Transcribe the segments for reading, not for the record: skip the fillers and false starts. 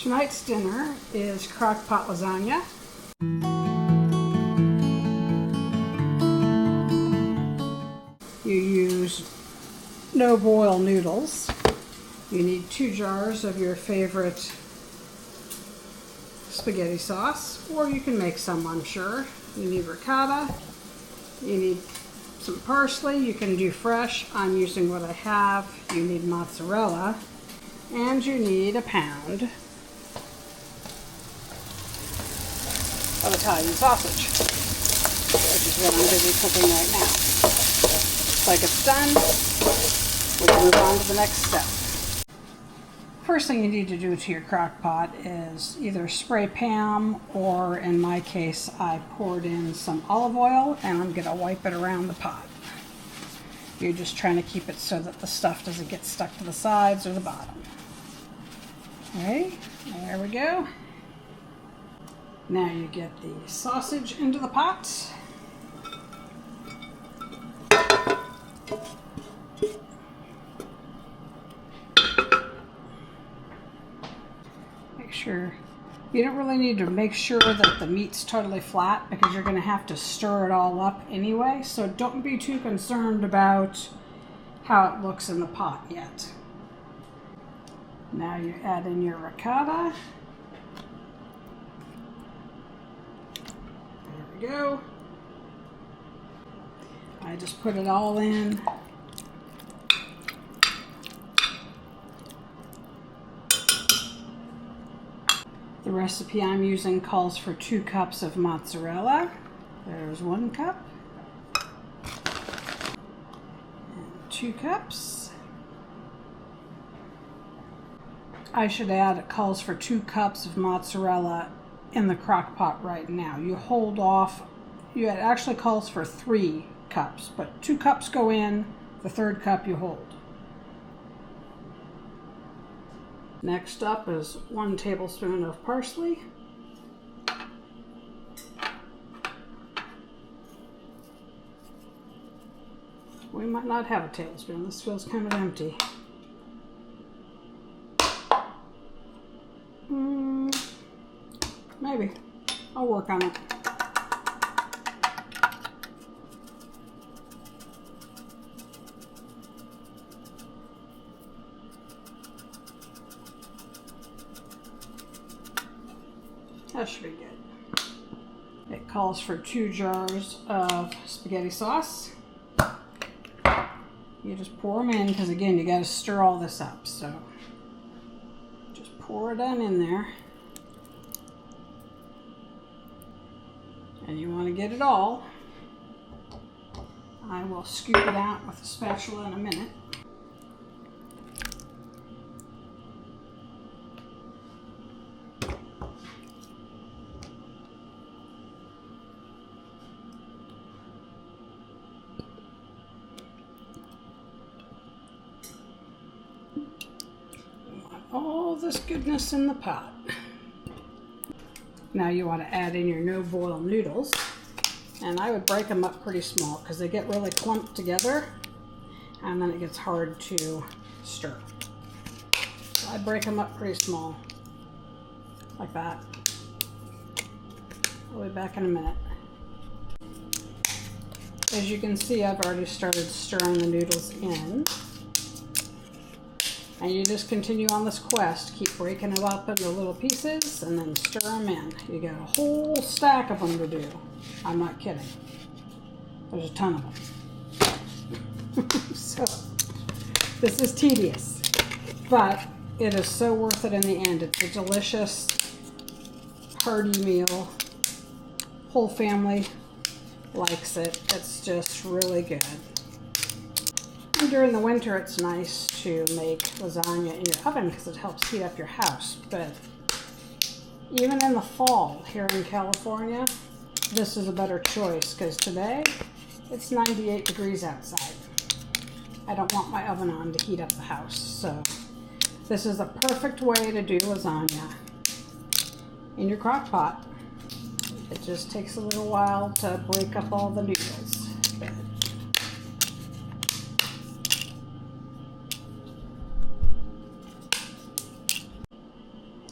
Tonight's dinner is Crockpot lasagna. You use no-boil noodles. You need 2 jars of your favorite spaghetti sauce, or you can make some, I'm sure. You need ricotta. You need some parsley. You can do fresh. I'm using what I have. You need mozzarella. And you need a pound of Italian sausage, which is what I'm busy cooking right now. Like it's done, we can move on to the next step. First thing you need to do to your crock pot is either spray Pam, or in my case I poured in some olive oil and I'm going to wipe it around the pot. You're just trying to keep it so that the stuff doesn't get stuck to the sides or the bottom. Okay, there we go. Now you get the sausage into the pot. Make sure, you don't really need to make sure that the meat's totally flat because you're going to have to stir it all up anyway, so don't be too concerned about how it looks in the pot yet. Now you add in your ricotta. There we go. I just put it all in. The recipe I'm using calls for 2 cups of mozzarella. There's 1 cup. And 2 cups. I should add, it calls for 2 cups of mozzarella in the crock pot right now. You hold off, it actually calls for 3 cups, but 2 cups go in, the 3rd cup you hold. Next up is 1 tablespoon of parsley. We might not have a tablespoon, this feels kind of empty. Maybe. I'll work on it. That should be good. It calls for 2 jars of spaghetti sauce. You just pour them in because, again, you got to stir all this up. So just pour it on in there. And you want to get it all. I will scoop it out with a spatula in a minute. You want all this goodness in the pot. Now you want to add in your no-boil noodles, and I would break them up pretty small because they get really clumped together and then it gets hard to stir. So I break them up pretty small, like that. I'll be back in a minute. As you can see, I've already started stirring the noodles in. And you just continue on this quest. Keep breaking them up into little pieces and then stir them in. You got a whole stack of them to do. I'm not kidding. There's a ton of them. So, this is tedious, but it is so worth it in the end. It's a delicious, hearty meal. Whole family likes it. It's just really good. And during the winter, it's nice to make lasagna in your oven because it helps heat up your house. But even in the fall here in California, this is a better choice because today it's 98 degrees outside. I don't want my oven on to heat up the house, so this is the perfect way to do lasagna in your crock pot. It just takes a little while to break up all the noodles.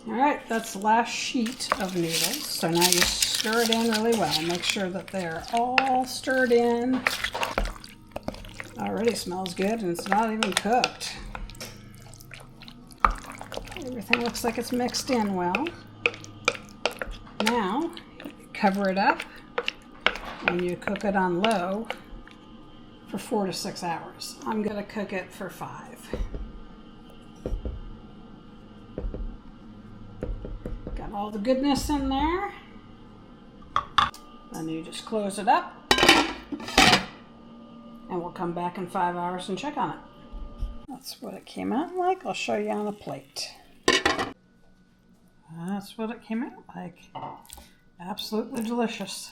All right, that's the last sheet of noodles. So now you stir it in really well. Make sure that they're all stirred in. Already smells good and it's not even cooked. Everything looks like it's mixed in well. Now, cover it up and you cook it on low for 4 to 6 hours. I'm going to cook it for 5. Got all the goodness in there. Then you just close it up and we'll come back in 5 hours and check on it. That's what it came out like. I'll show you on a plate. That's what it came out like. Absolutely delicious.